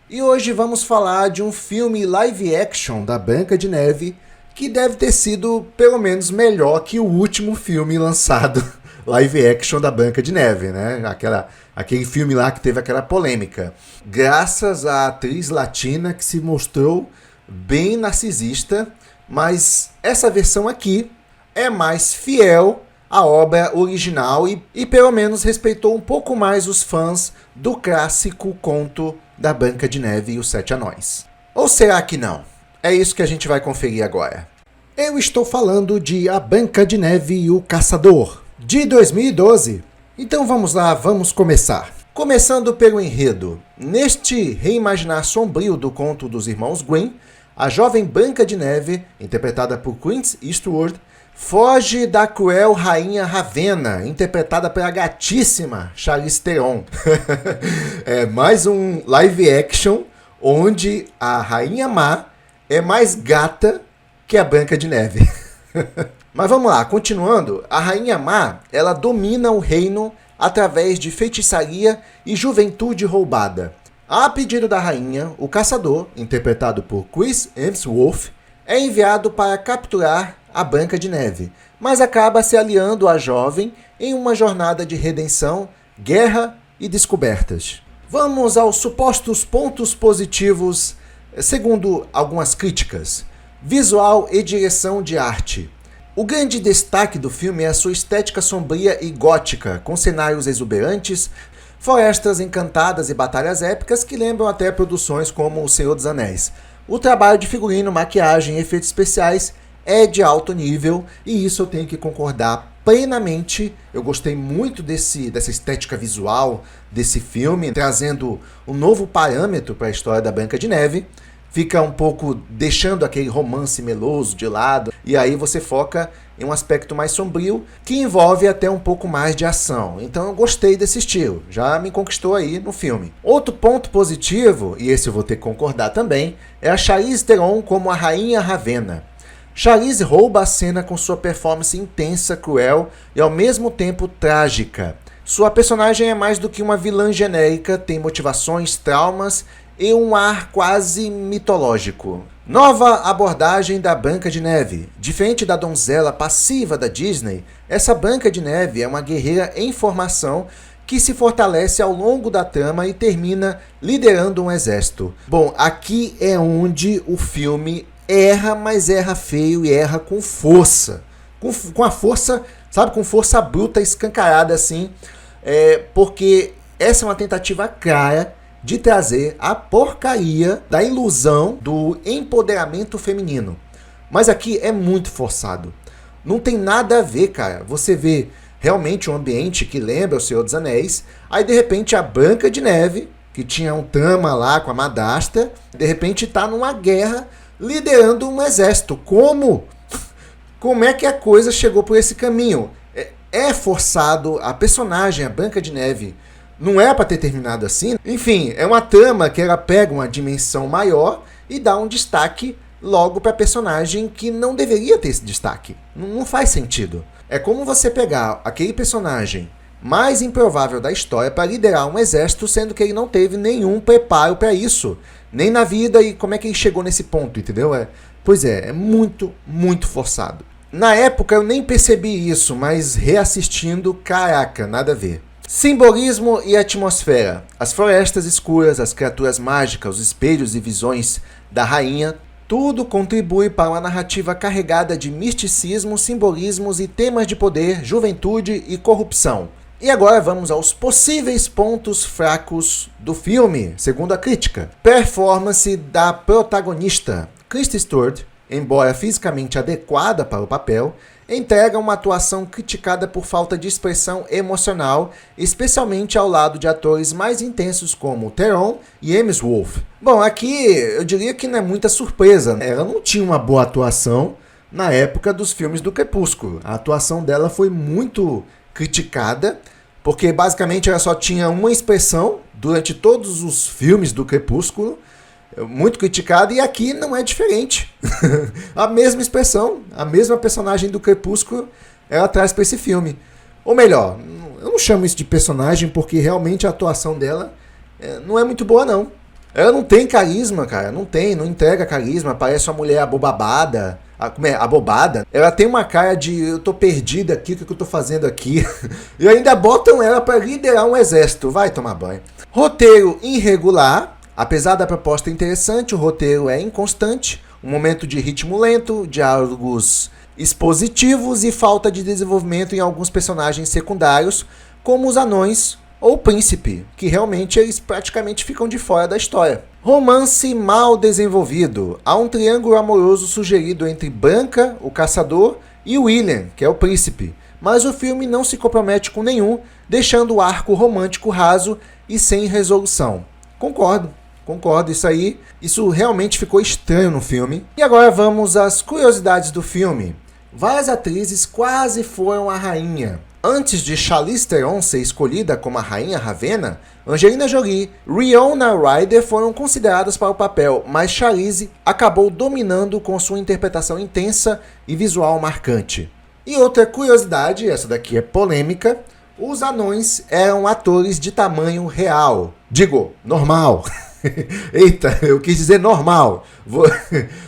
E hoje vamos falar de um filme live action da Branca de Neve que deve ter sido pelo menos melhor que o último filme lançado live action da Branca de Neve, né? Aquele filme lá que teve aquela polêmica. Graças à atriz latina que se mostrou bem narcisista, mas essa versão aqui é mais fiel à obra original e pelo menos respeitou um pouco mais os fãs do clássico conto da Branca de Neve e os Sete Anões. Ou será que não? É isso que a gente vai conferir agora. Eu estou falando de A Branca de Neve e o Caçador, de 2012. Então vamos lá, vamos começar. Começando pelo enredo. Neste reimaginar sombrio do conto dos irmãos Grimm, a jovem Branca de Neve, interpretada por Clint Eastwood, foge da cruel rainha Ravenna, interpretada pela gatíssima Charlize Theron. É mais um live action onde a rainha má é mais gata que a Branca de Neve. Mas vamos lá, continuando. A rainha má, ela domina o reino através de feitiçaria e juventude roubada. A pedido da rainha, o caçador, interpretado por Chris Hemsworth, é enviado para capturar a Branca de Neve, mas acaba se aliando à jovem em uma jornada de redenção, guerra e descobertas. Vamos aos supostos pontos positivos, segundo algumas críticas. Visual e direção de arte. O grande destaque do filme é a sua estética sombria e gótica, com cenários exuberantes, florestas encantadas e batalhas épicas que lembram até produções como O Senhor dos Anéis. O trabalho de figurino, maquiagem e efeitos especiais é de alto nível e isso eu tenho que concordar plenamente. Eu gostei muito dessa estética visual desse filme, trazendo um novo parâmetro para a história da Branca de Neve. Fica um pouco deixando aquele romance meloso de lado e aí você foca em um aspecto mais sombrio que envolve até um pouco mais de ação. Então eu gostei desse estilo, já me conquistou aí no filme. Outro ponto positivo, e esse eu vou ter que concordar também, é a Charlize Theron como a rainha Ravenna. Charlize rouba a cena com sua performance intensa, cruel e ao mesmo tempo trágica. Sua personagem é mais do que uma vilã genérica, tem motivações, traumas e um ar quase mitológico. Nova abordagem da Branca de Neve. Diferente da donzela passiva da Disney, essa Branca de Neve é uma guerreira em formação que se fortalece ao longo da trama e termina liderando um exército. Bom, aqui é onde o filme erra, mas erra feio e erra com força. Com a força, sabe, com força bruta, escancarada assim, porque essa é uma tentativa clara de trazer a porcaria da ilusão do empoderamento feminino. Mas aqui é muito forçado. Não tem nada a ver, cara. Você vê realmente um ambiente que lembra O Senhor dos Anéis, aí de repente a Branca de Neve, que tinha um trama lá com a madrasta, de repente está numa guerra liderando um exército. Como? Como é que a coisa chegou por esse caminho? É forçado, a personagem, a Branca de Neve, não é para ter terminado assim. Enfim, é uma trama que ela pega uma dimensão maior e dá um destaque logo para a personagem que não deveria ter esse destaque. Não faz sentido. É como você pegar aquele personagem mais improvável da história para liderar um exército, sendo que ele não teve nenhum preparo para isso. Nem na vida, e como é que ele chegou nesse ponto, entendeu? Pois é muito, muito forçado. Na época eu nem percebi isso, mas reassistindo, caraca, nada a ver. Simbolismo e atmosfera. As florestas escuras, as criaturas mágicas, os espelhos e visões da rainha, tudo contribui para uma narrativa carregada de misticismo, simbolismos e temas de poder, juventude e corrupção. E agora vamos aos possíveis pontos fracos do filme, segundo a crítica. Performance da protagonista. Kristen Stewart, embora fisicamente adequada para o papel, entrega uma atuação criticada por falta de expressão emocional, especialmente ao lado de atores mais intensos como Theron e Hemsworth. Bom, aqui eu diria que não é muita surpresa, né? Ela não tinha uma boa atuação na época dos filmes do Crepúsculo. A atuação dela foi muito criticada, porque basicamente ela só tinha uma expressão durante todos os filmes do Crepúsculo, muito criticada, e aqui não é diferente. A mesma expressão, a mesma personagem do Crepúsculo, ela traz para esse filme. Ou melhor, eu não chamo isso de personagem porque realmente a atuação dela não é muito boa, não. Ela não tem carisma, cara. Não entrega carisma. Parece uma mulher abobabada. Como é? Abobada. Ela tem uma cara de eu tô perdida aqui, o que eu tô fazendo aqui? E ainda botam ela pra liderar um exército. Vai tomar banho. Roteiro irregular. Apesar da proposta interessante, o roteiro é inconstante. Um momento de ritmo lento, diálogos expositivos e falta de desenvolvimento em alguns personagens secundários, como os anões ou o príncipe, que realmente eles praticamente ficam de fora da história. Romance mal desenvolvido. Há um triângulo amoroso sugerido entre Branca, o caçador, e William, que é o príncipe, mas o filme não se compromete com nenhum, deixando o arco romântico raso e sem resolução. Concordo, isso realmente ficou estranho no filme. E agora vamos às curiosidades do filme. Várias atrizes quase foram a rainha. Antes de Charlize Theron ser escolhida como a rainha Ravenna, Angelina Jolie e Winona Ryder foram consideradas para o papel, mas Charlize acabou dominando com sua interpretação intensa e visual marcante. E outra curiosidade, essa daqui é polêmica, os anões eram atores de tamanho real. Digo, normal. Eita, eu quis dizer normal.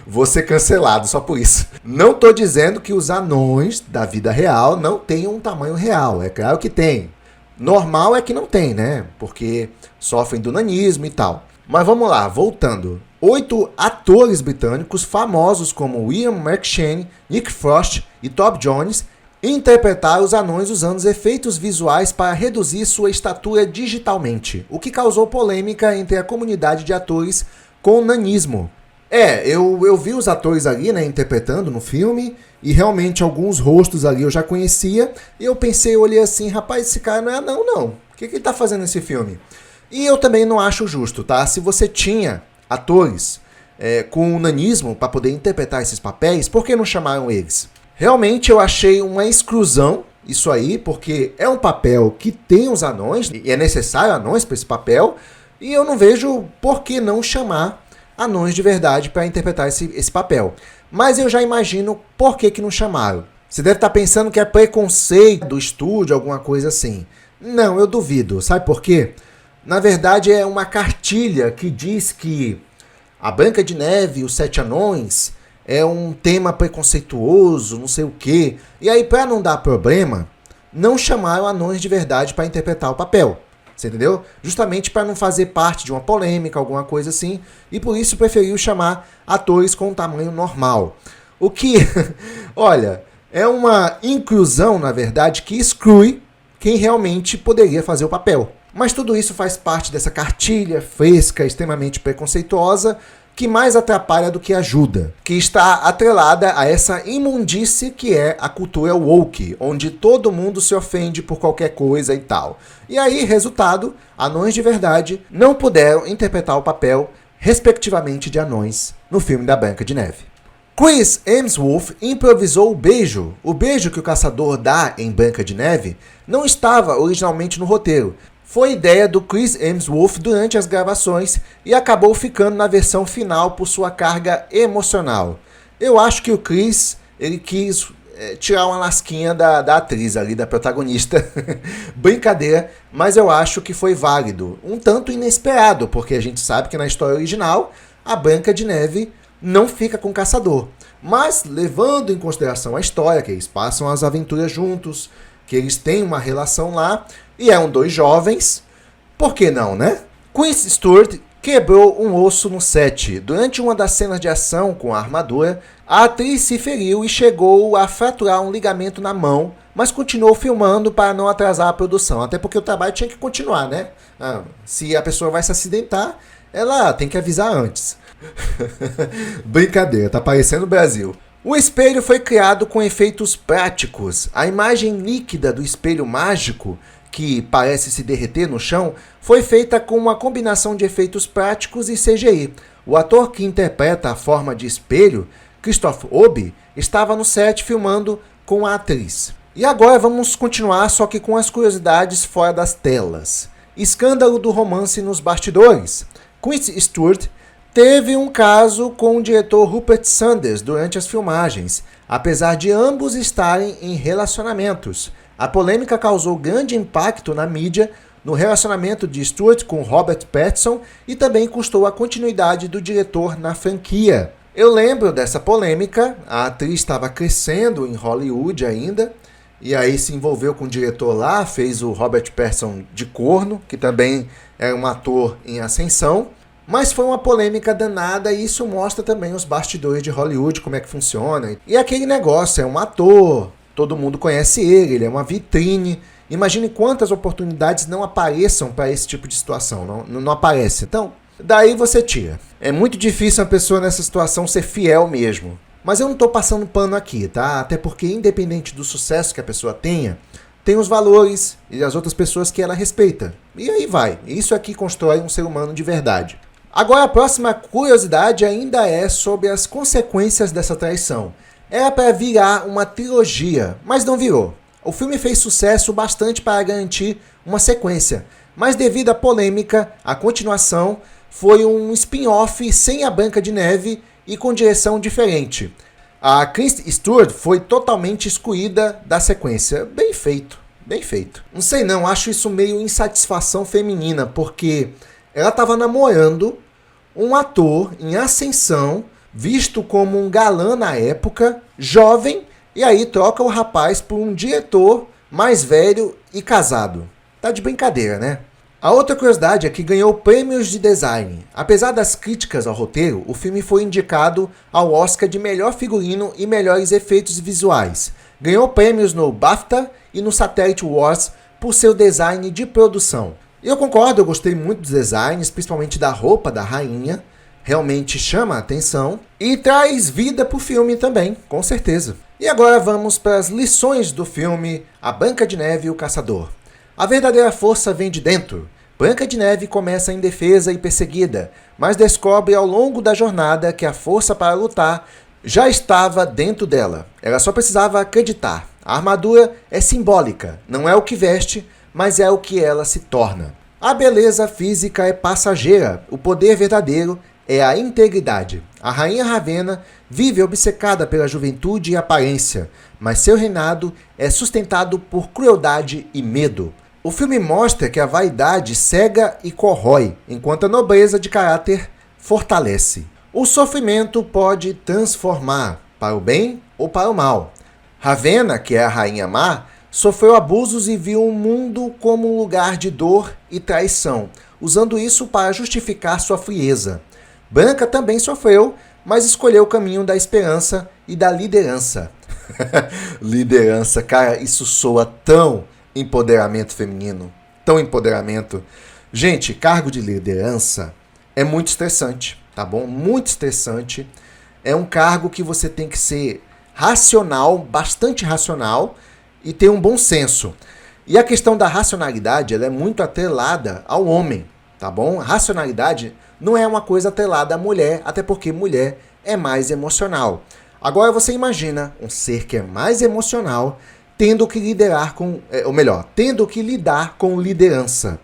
Vou ser cancelado só por isso. Não tô dizendo que os anões da vida real não tenham um tamanho real. É claro que tem. Normal é que não tem, né? Porque sofrem do nanismo e tal. Mas vamos lá, voltando. 8 atores britânicos famosos como William McShane, Nick Frost e Todd Jones interpretaram os anões usando efeitos visuais para reduzir sua estatura digitalmente, o que causou polêmica entre a comunidade de atores com nanismo. Eu vi os atores ali, né, interpretando no filme, e realmente alguns rostos ali eu já conhecia, e eu olhei assim, rapaz, esse cara não é anão, não. O que ele tá fazendo nesse filme? E eu também não acho justo, tá? Se você tinha atores com nanismo para poder interpretar esses papéis, por que não chamaram eles? Realmente eu achei uma exclusão isso aí, porque é um papel que tem os anões, e é necessário anões para esse papel, e eu não vejo por que não chamar anões de verdade para interpretar esse papel. Mas eu já imagino por que não chamaram. Você deve estar pensando que é preconceito do estúdio, alguma coisa assim. Não, eu duvido. Sabe por quê? Na verdade é uma cartilha que diz que a Branca de Neve e os Sete Anões é um tema preconceituoso, não sei o quê. E aí, para não dar problema, não chamaram anões de verdade para interpretar o papel. Você entendeu? Justamente para não fazer parte de uma polêmica, alguma coisa assim. E por isso preferiu chamar atores com tamanho normal. O que, olha, é uma inclusão, na verdade, que exclui quem realmente poderia fazer o papel. Mas tudo isso faz parte dessa cartilha fresca, extremamente preconceituosa, que mais atrapalha do que ajuda, que está atrelada a essa imundície que é a cultura woke, onde todo mundo se ofende por qualquer coisa e tal. E aí, resultado, anões de verdade não puderam interpretar o papel, respectivamente, de anões no filme da Branca de Neve. Chris Hemsworth improvisou o beijo. O beijo que o caçador dá em Branca de Neve não estava originalmente no roteiro. Foi ideia do Chris Hemsworth durante as gravações e acabou ficando na versão final por sua carga emocional. Eu acho que o Chris ele quis tirar uma lasquinha da atriz ali, da protagonista. Brincadeira, mas eu acho que foi válido. Um tanto inesperado, porque a gente sabe que na história original a Branca de Neve não fica com o caçador. Mas levando em consideração a história, que eles passam as aventuras juntos, que eles têm uma relação lá, e eram dois jovens, por que não, né? Kristen Stewart quebrou um osso no set. Durante uma das cenas de ação com a armadura, a atriz se feriu e chegou a fraturar um ligamento na mão, mas continuou filmando para não atrasar a produção, até porque o trabalho tinha que continuar, né? Se a pessoa vai se acidentar, ela tem que avisar antes. Brincadeira, tá parecendo o Brasil. O espelho foi criado com efeitos práticos. A imagem líquida do espelho mágico, que parece se derreter no chão, foi feita com uma combinação de efeitos práticos e CGI. O ator que interpreta a forma de espelho, Christoph Obi, estava no set filmando com a atriz. E agora vamos continuar, só que com as curiosidades fora das telas. Escândalo do romance nos bastidores. Kristen Stewart teve um caso com o diretor Rupert Sanders durante as filmagens, apesar de ambos estarem em relacionamentos. A polêmica causou grande impacto na mídia, no relacionamento de Stewart com Robert Pattinson e também custou a continuidade do diretor na franquia. Eu lembro dessa polêmica, a atriz estava crescendo em Hollywood ainda, e aí se envolveu com o diretor lá, fez o Robert Pattinson de corno, que também era um ator em ascensão. Mas foi uma polêmica danada e isso mostra também os bastidores de Hollywood, como é que funciona. E aquele negócio, é um ator, todo mundo conhece ele é uma vitrine. Imagine quantas oportunidades não apareçam para esse tipo de situação, não aparece. Então, daí você tira. É muito difícil uma pessoa nessa situação ser fiel mesmo. Mas eu não estou passando pano aqui, tá? Até porque independente do sucesso que a pessoa tenha, tem os valores e as outras pessoas que ela respeita. E aí vai. Isso aqui constrói um ser humano de verdade. Agora a próxima curiosidade ainda é sobre as consequências dessa traição. Era para virar uma trilogia, mas não virou. O filme fez sucesso bastante para garantir uma sequência, mas devido à polêmica, a continuação foi um spin-off sem a Branca de Neve e com direção diferente. A Kristen Stewart foi totalmente excluída da sequência. Bem feito, bem feito. Não sei não, acho isso meio insatisfação feminina, porque ela estava namorando um ator em ascensão, visto como um galã na época, jovem, e aí troca o rapaz por um diretor mais velho e casado. Tá de brincadeira, né? A outra curiosidade é que ganhou prêmios de design. Apesar das críticas ao roteiro, o filme foi indicado ao Oscar de melhor figurino e melhores efeitos visuais. Ganhou prêmios no BAFTA e no Satellite Awards por seu design de produção. Eu concordo, eu gostei muito dos designs, principalmente da roupa da rainha. Realmente chama a atenção e traz vida pro filme também, com certeza. E agora vamos para as lições do filme A Branca de Neve e o Caçador. A verdadeira força vem de dentro. Branca de Neve começa indefesa e perseguida, mas descobre ao longo da jornada que a força para lutar já estava dentro dela. Ela só precisava acreditar. A armadura é simbólica, não é o que veste, mas é o que ela se torna. A beleza física é passageira, o poder verdadeiro é a integridade. A rainha Ravenna vive obcecada pela juventude e aparência, mas seu reinado é sustentado por crueldade e medo. O filme mostra que a vaidade cega e corrói, enquanto a nobreza de caráter fortalece. O sofrimento pode transformar, para o bem ou para o mal. Ravenna, que é a rainha má, sofreu abusos e viu o mundo como um lugar de dor e traição, usando isso para justificar sua frieza. Branca também sofreu, mas escolheu o caminho da esperança e da liderança. Liderança, cara, isso soa tão empoderamento feminino, tão empoderamento. Gente, cargo de liderança é muito estressante, tá bom? Muito estressante. É um cargo que você tem que ser racional, bastante racional e ter um bom senso. E a questão da racionalidade, ela é muito atrelada ao homem, tá bom? A racionalidade não é uma coisa atrelada à mulher, até porque mulher é mais emocional. Agora você imagina um ser que é mais emocional tendo que liderar com, ou melhor, tendo que lidar com liderança.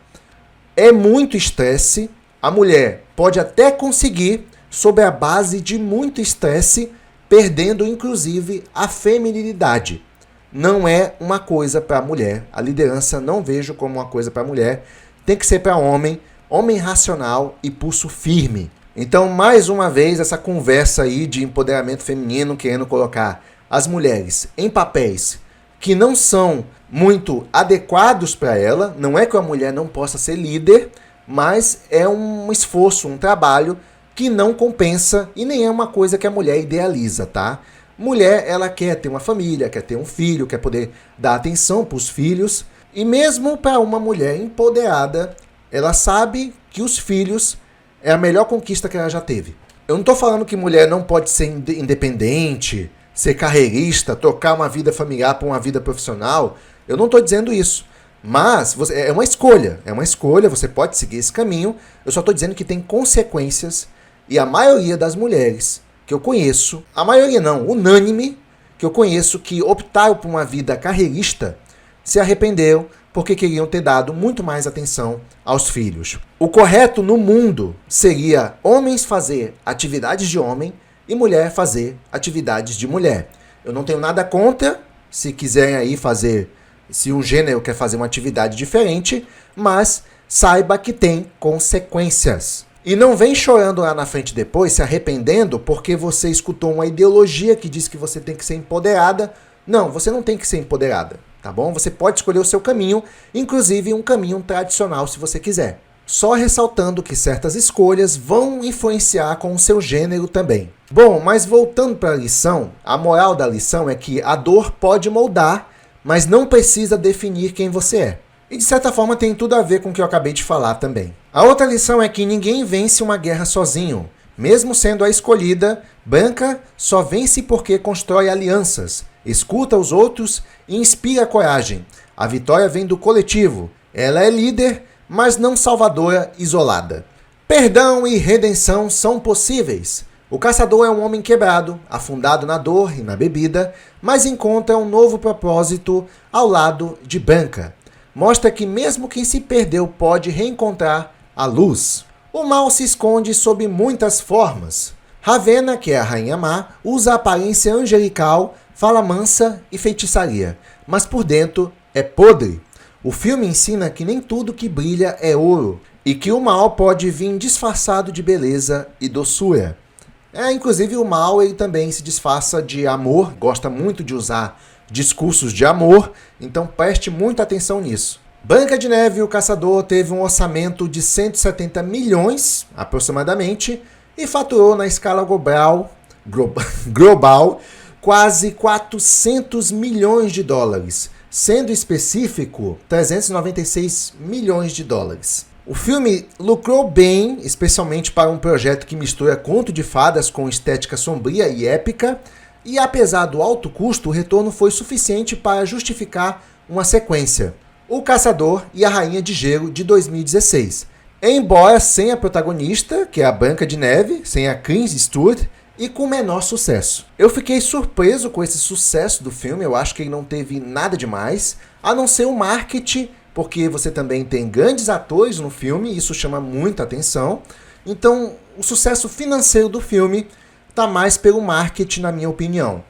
É muito estresse. A mulher pode até conseguir, sob a base de muito estresse, perdendo inclusive a feminilidade. Não é uma coisa para a mulher. A liderança não vejo como uma coisa para a mulher. Tem que ser para homem, homem racional e pulso firme. Então, mais uma vez, essa conversa aí de empoderamento feminino querendo colocar as mulheres em papéis que não são muito adequados para ela. Não é que a mulher não possa ser líder, mas é um esforço, um trabalho que não compensa e nem é uma coisa que a mulher idealiza, tá? Mulher, ela quer ter uma família, quer ter um filho, quer poder dar atenção para os filhos. E mesmo para uma mulher empoderada, ela sabe que os filhos é a melhor conquista que ela já teve. Eu não estou falando que mulher não pode ser independente, ser carreirista, trocar uma vida familiar por uma vida profissional. Eu não estou dizendo isso. Mas é uma escolha, você pode seguir esse caminho. Eu só estou dizendo que tem consequências e a maioria das mulheres que eu conheço, a maioria não, unânime, que eu conheço que optaram por uma vida carreirista, se arrependeram porque queriam ter dado muito mais atenção aos filhos. O correto no mundo seria homens fazer atividades de homem e mulher fazer atividades de mulher. Eu não tenho nada contra, se quiserem aí fazer se um gênero quer fazer uma atividade diferente, mas saiba que tem consequências. E não vem chorando lá na frente depois, se arrependendo porque você escutou uma ideologia que diz que você tem que ser empoderada. Não, você não tem que ser empoderada, tá bom? Você pode escolher o seu caminho, inclusive um caminho tradicional se você quiser. Só ressaltando que certas escolhas vão influenciar com o seu gênero também. Bom, mas voltando para a lição, a moral da lição é que a dor pode moldar, mas não precisa definir quem você é. E de certa forma tem tudo a ver com o que eu acabei de falar também. A outra lição é que ninguém vence uma guerra sozinho. Mesmo sendo a escolhida, Branca só vence porque constrói alianças, escuta os outros e inspira coragem. A vitória vem do coletivo. Ela é líder, mas não salvadora isolada. Perdão e redenção são possíveis. O caçador é um homem quebrado, afundado na dor e na bebida, mas encontra um novo propósito ao lado de Branca. Mostra que mesmo quem se perdeu pode reencontrar a luz. O mal se esconde sob muitas formas. Ravenna, que é a Rainha Má, usa a aparência angelical, fala mansa e feitiçaria, mas por dentro é podre. O filme ensina que nem tudo que brilha é ouro, e que o mal pode vir disfarçado de beleza e doçura. Inclusive o mal ele também se disfarça de amor, gosta muito de usar discursos de amor, então preste muita atenção nisso. Branca de Neve e o Caçador teve um orçamento de 170 milhões, aproximadamente, e faturou na escala global quase 400 milhões de dólares, sendo específico 396 milhões de dólares. O filme lucrou bem, especialmente para um projeto que mistura conto de fadas com estética sombria e épica, e apesar do alto custo, o retorno foi suficiente para justificar uma sequência, O Caçador e a Rainha de Gelo, de 2016. Embora sem a protagonista, que é a Branca de Neve, sem a Kristen Stewart, e com menor sucesso. Eu fiquei surpreso com esse sucesso do filme, eu acho que ele não teve nada demais, a não ser o marketing, porque você também tem grandes atores no filme, e isso chama muita atenção. Então, o sucesso financeiro do filme está mais pelo marketing, na minha opinião.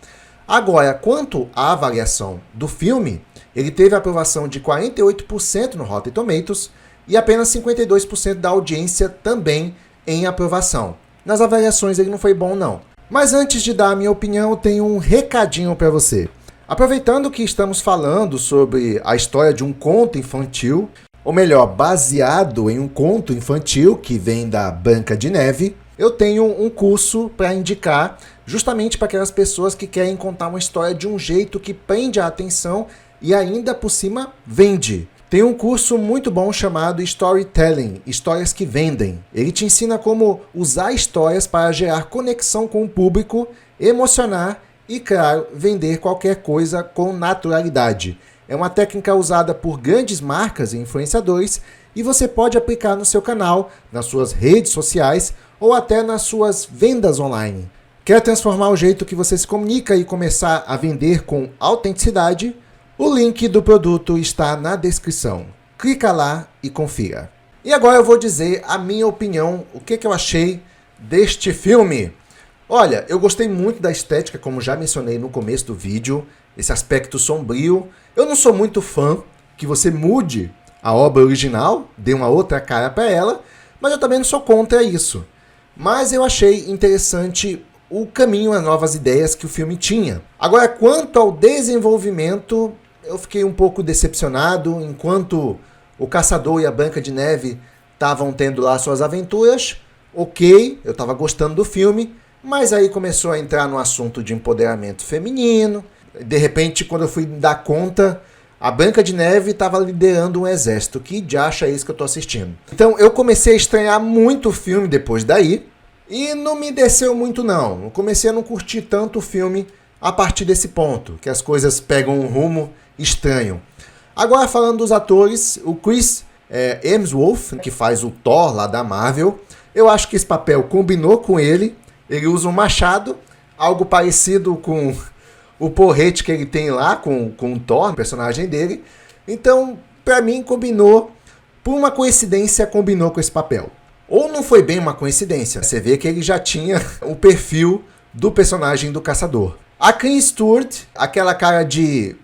Agora, quanto à avaliação do filme, ele teve aprovação de 48% no Rotten Tomatoes e apenas 52% da audiência também em aprovação. Nas avaliações ele não foi bom não. Mas antes de dar a minha opinião, eu tenho um recadinho para você. Aproveitando que estamos falando sobre a história de um conto infantil, ou melhor, baseado em um conto infantil que vem da Branca de Neve, eu tenho um curso para indicar justamente para aquelas pessoas que querem contar uma história de um jeito que prende a atenção e ainda por cima vende. Tem um curso muito bom chamado Storytelling, Histórias que Vendem. Ele te ensina como usar histórias para gerar conexão com o público, emocionar e, claro, vender qualquer coisa com naturalidade. É uma técnica usada por grandes marcas e influenciadores e você pode aplicar no seu canal, nas suas redes sociais ou até nas suas vendas online. Quer transformar o jeito que você se comunica e começar a vender com autenticidade? O link do produto está na descrição. Clica lá e confira. E agora eu vou dizer a minha opinião, o que eu achei deste filme. Olha, eu gostei muito da estética, como já mencionei no começo do vídeo, esse aspecto sombrio. Eu não sou muito fã que você mude a obra original, dê uma outra cara para ela, mas eu também não sou contra isso. Mas eu achei interessante o caminho, as novas ideias que o filme tinha. Agora, quanto ao desenvolvimento, eu fiquei um pouco decepcionado. Enquanto o Caçador e a Branca de Neve estavam tendo lá suas aventuras, ok, eu estava gostando do filme, mas aí começou a entrar no assunto de empoderamento feminino. De repente, quando eu fui dar conta, a Branca de Neve estava liderando um exército. Que diacho é isso que eu estou assistindo? Então eu comecei a estranhar muito o filme depois daí, e não me desceu muito não. Eu comecei a não curtir tanto o filme a partir desse ponto, que as coisas pegam um rumo estranho. Agora falando dos atores, o Chris Hemsworth, que faz o Thor lá da Marvel, eu acho que esse papel combinou com ele. Ele usa um machado, algo parecido com o porrete que ele tem lá com o Thor, o personagem dele. Então, pra mim, combinou. Por uma coincidência, combinou com esse papel. Ou não foi bem uma coincidência. Você vê que ele já tinha o perfil do personagem do Caçador. A Kristen Stewart, aquela cara de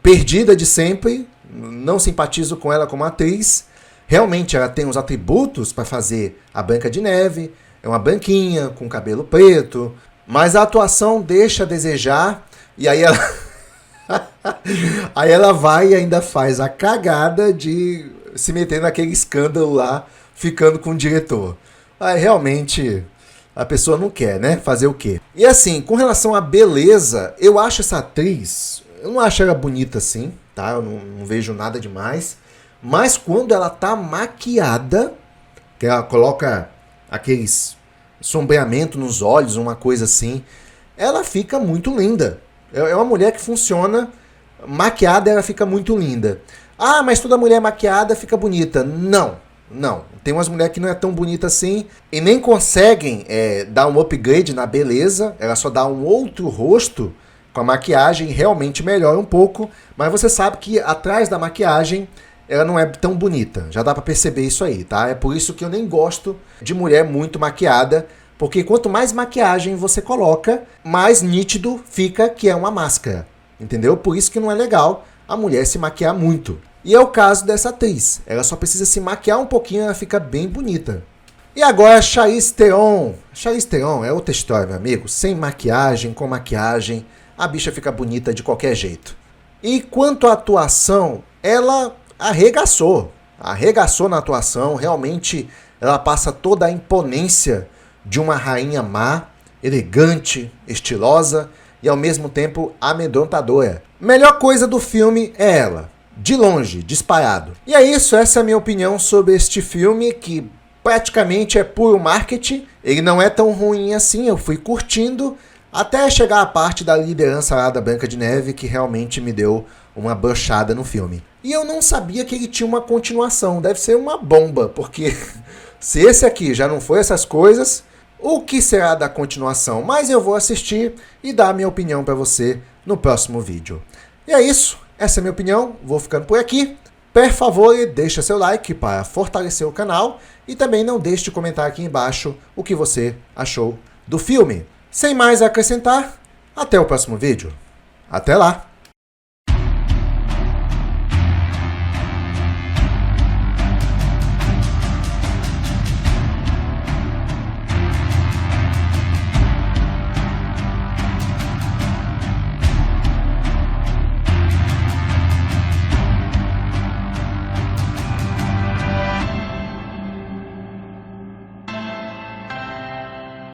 perdida de sempre, não simpatizo com ela como atriz. Realmente ela tem os atributos para fazer a Branca de Neve, é uma branquinha com cabelo preto, mas a atuação deixa a desejar, e aí ela aí ela vai e ainda faz a cagada de se meter naquele escândalo lá, ficando com o diretor. Aí realmente a pessoa não quer, né? Fazer o quê? E assim, com relação à beleza, eu acho essa atriz, eu não acho ela bonita assim, tá? Eu não vejo nada demais. Mas quando ela tá maquiada, que ela coloca aqueles sombreamento nos olhos, uma coisa assim, ela fica muito linda. É uma mulher que funciona, maquiada ela fica muito linda. Ah, mas toda mulher maquiada fica bonita. Não. Tem umas mulheres que não é tão bonita assim e nem conseguem dar um upgrade na beleza, ela só dá um outro rosto com a maquiagem, realmente melhora um pouco, mas você sabe que atrás da maquiagem ela não é tão bonita, já dá pra perceber isso aí, tá? É por isso que eu nem gosto de mulher muito maquiada, porque quanto mais maquiagem você coloca, mais nítido fica que é uma máscara, entendeu? Por isso que não é legal a mulher se maquiar muito. E é o caso dessa atriz, ela só precisa se maquiar um pouquinho e ela fica bem bonita. E agora Charlize Theron. Charlize Theron é outra história, meu amigo, sem maquiagem, com maquiagem, a bicha fica bonita de qualquer jeito. E quanto à atuação, ela arregaçou na atuação, realmente ela passa toda a imponência de uma rainha má, elegante, estilosa e ao mesmo tempo amedrontadora. Melhor coisa do filme é ela, de longe, disparado. E é isso, essa é a minha opinião sobre este filme, que praticamente é puro marketing, ele não é tão ruim assim, eu fui curtindo, até chegar a parte da liderança lá da Branca de Neve, que realmente me deu uma brochada no filme. E eu não sabia que ele tinha uma continuação. Deve ser uma bomba, porque se esse aqui já não foi essas coisas, o que será da continuação? Mas eu vou assistir e dar a minha opinião para você no próximo vídeo. E é isso, essa é a minha opinião, vou ficando por aqui. Por favor, deixa seu like para fortalecer o canal e também não deixe de comentar aqui embaixo o que você achou do filme. Sem mais a acrescentar, até o próximo vídeo. Até lá!